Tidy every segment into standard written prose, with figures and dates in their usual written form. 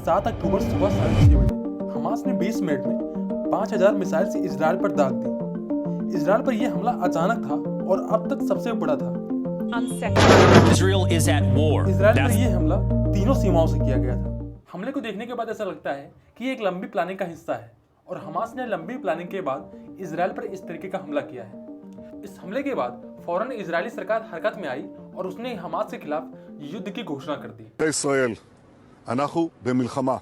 7 अक्टूबर सुबह 6:30 बजे हमास ने 20 मिनट में 5000 मिसाइल से इजराइल पर दाग दी। इजराइल पर यह हमला अचानक था और अब तक सबसे बड़ा था। इजराइल पर यह हमला तीनों सीमाओं से किया गया था। हमले को देखने के बाद ऐसा लगता है कि ये एक लंबी प्लानिंग का हिस्सा है और हमास ने लंबी प्लानिंग के बाद इजराइल पर इस तरीके का हमला किया है। इस हमले के बाद फौरन इजरायली सरकार हरकत में आई और उसने हमास के खिलाफ युद्ध की घोषणा कर दी। ישראל, אנחנו במלחמה,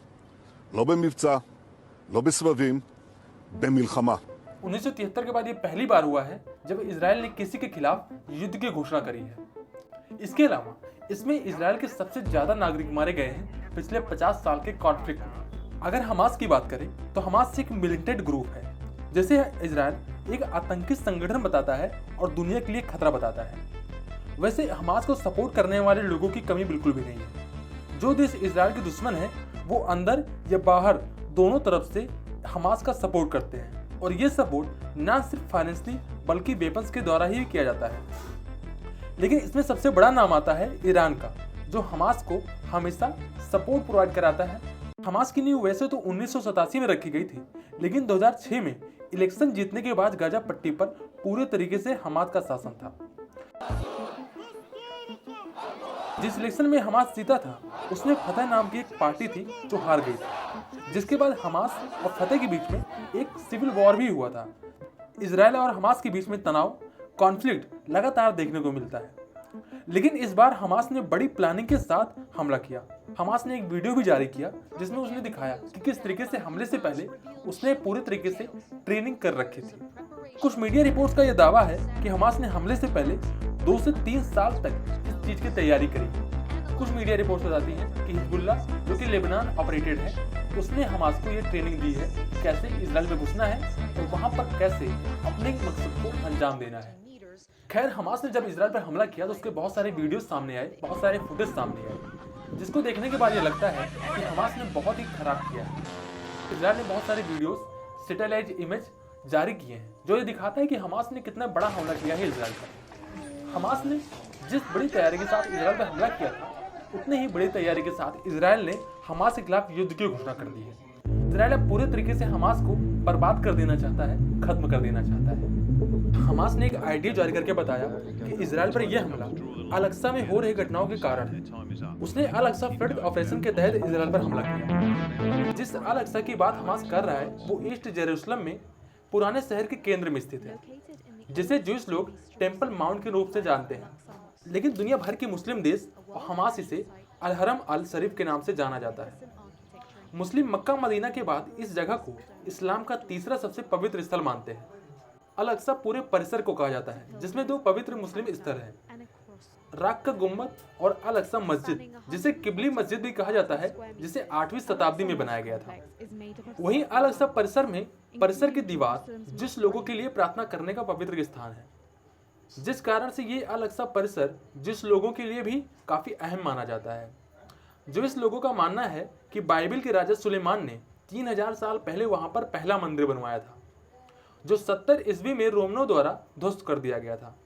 לא במבצע, לא בסבבים, במלחמה। 1973 के बाद यह पहली बार हुआ है जब इजराइल ने किसी के खिलाफ युद्ध की घोषणा करी है। इसके अलावा इसमें इजराइल के सबसे ज्यादा नागरिक मारे गए हैं पिछले 50 साल के कॉन्फ्लिक्ट में। अगर हमास की बात करें तो हमास एक मिलिटेंट ग्रुप है जिसे इजराइल एक आतंकी संगठन बताता है और दुनिया के लिए खतरा बताता है। वैसे हमास को सपोर्ट करने वाले लोगों की कमी बिल्कुल भी नहीं है। जो देश इजराइल के दुश्मन है वो अंदर या बाहर दोनों तरफ से हमास का सपोर्ट करते हैं और ये सपोर्ट न सिर्फ फाइनेंशियली बल्कि वेपन्स के द्वारा ही किया जाता है। लेकिन इसमें सबसे बड़ा नाम आता है ईरान का, जो हमास को हमेशा सपोर्ट प्रोवाइड कराता है। हमास की नींव वैसे तो 1987 में रखी गई थी, लेकिन 2006 में इलेक्शन जीतने के बाद गाजा पट्टी पर पूरे तरीके से हमास का शासन था। जिस इलेक्शन में हमास जीता था उसमें फतह नाम की एक पार्टी थी जो हार गई थी, जिसके बाद हमास और फतह के बीच में एक सिविल वॉर भी हुआ था। इजराइल और हमास के बीच में तनाव, कॉन्फ्लिक्ट लगातार देखने को मिलता है। लेकिन इस बार हमास ने बड़ी प्लानिंग के साथ हमला किया। हमास ने एक वीडियो भी जारी किया जिसमें उसने दिखाया कि किस तरीके से हमले से पहले उसने पूरे तरीके से ट्रेनिंग कर रखी थी। कुछ मीडिया रिपोर्ट्स का यह दावा है कि हमास ने हमले से पहले 2 से 3 साल तक इस चीज की तैयारी करी। कुछ मीडिया रिपोर्ट्स बताती हैं कि हिजबुल्लाह, जो कि लेबनान ऑपरेटेड है, उसने हमास को यह ट्रेनिंग दी है कैसे इजराइल में घुसना है और वहां पर कैसे अपने मकसद को अंजाम देना है। खैर, हमास ने जब इजराइल पर हमला किया तो उसके बहुत सारे वीडियो सामने आए, बहुत सारे फुटेज सामने आए, जिसको देखने के बाद ये लगता है कि हमास ने बहुत ही खराब किया है। इजराइल ने बहुत सारे वीडियोस, सैटेलाइट इमेज जारी किए हैं जो ये दिखाता है कि हमास ने कितना बड़ा हमला किया है इजराइल पर। हमास ने जिस बड़ी तैयारी के साथ इजराइल पर हमला किया था, उतनी ही बड़ी तैयारी के साथ इजराइल ने हमास के खिलाफ युद्ध की घोषणा कर दी है। इजराइल अब पूरे तरीके से हमास को बर्बाद कर देना चाहता है, खत्म कर देना चाहता है। हमास ने एक आइडिया जारी करके बताया कि इजराइल पर यह हमला अल-अक्सा में हो रही घटनाओं के कारण है। उसने अल-अक्सा फ्लड ऑपरेशन के तहत इजराइल पर हमला किया। जिस अल-अक्सा की बात हमास कर रहा है वो ईस्ट जेरूसलम में पुराने शहर के केंद्र में स्थित है, जिसे ज्यूस लोग टेम्पल माउंट के रूप से जानते हैं। लेकिन दुनिया भर के मुस्लिम देश और हमास इसे अल-हरम अल-शरीफ के नाम से जाना जाता है। मुस्लिम मक्का मदीना के बाद इस जगह को इस्लाम का तीसरा सबसे पवित्र स्थल मानते हैं। अल-अक्सा पूरे परिसर को कहा जाता है जिसमें 2 पवित्र मुस्लिम स्थल हैं, राक का गुम्बद और अल-अक्सा मस्जिद, जिसे किबली मस्जिद भी कहा जाता है, जिसे 8वीं शताब्दी में बनाया गया था। वहीं अल-अक्सा परिसर की दीवार जिस लोगों के लिए प्रार्थना करने का पवित्र स्थान है, जिस कारण से ये अल-अक्सा परिसर जिस लोगों के लिए भी काफी अहम माना जाता है। जो इस लोगों का मानना है कि बाइबल के राजा सुलेमान ने 3000 साल पहले वहां पर पहला मंदिर बनवाया था, जो 70 ईस्वी में रोमनों द्वारा ध्वस्त कर दिया गया था।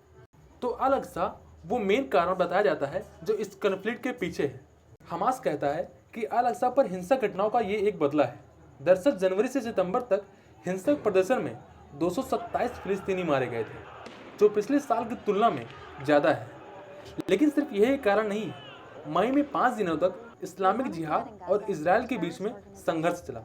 तो अल-अक्सा वो मेन कारण बताया जाता है जो इस कॉन्फ्लिक्ट के पीछे है। हमास कहता है कि अल-अक्सा पर हिंसक घटनाओं का ये एक बदला है। दरअसल जनवरी से सितंबर तक हिंसक प्रदर्शन में 227 फिलिस्तीनी मारे गए थे, जो पिछले साल की तुलना में ज्यादा है। लेकिन सिर्फ यही कारण नहीं है। मई में 5 दिनों तक इस्लामिक जिहाद और इजराइल के बीच में संघर्ष चला,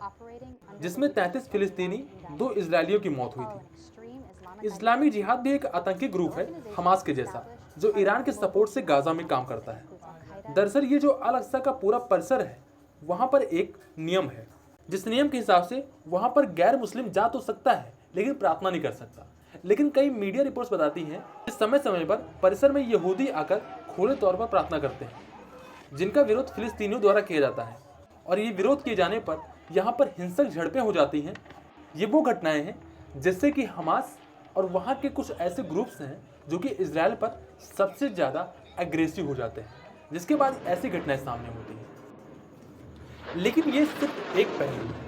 जिसमें 33 फिलिस्तीनी, 2 इजरायलियों की मौत हुई थी। इस्लामिक जिहाद भी एक आतंकी ग्रुप है हमास के जैसा, जो ईरान के सपोर्ट से गाजा में काम करता है। दरअसल ये जो अल-अक्सा का पूरा परिसर है, वहां पर एक नियम है, जिस नियम के हिसाब से वहां पर गैर मुस्लिम जा तो सकता है लेकिन प्रार्थना नहीं कर सकता। लेकिन कई मीडिया रिपोर्ट्स बताती हैं कि समय समय पर परिसर में यहूदी आकर खुले तौर पर प्रार्थना करते हैं, जिनका विरोध फिलिस्तीनियों द्वारा किया जाता है। और ये विरोध किए जाने पर यहाँ पर हिंसक झड़पें हो जाती हैं। ये वो घटनाएं हैं जिससे कि हमास और वहाँ के कुछ ऐसे ग्रुप्स हैं जो कि इजराइल पर सबसे ज़्यादा एग्रेसिव हो जाते हैं, जिसके बाद ऐसी घटनाएं सामने होती हैं। लेकिन ये सिर्फ एक पहलू है।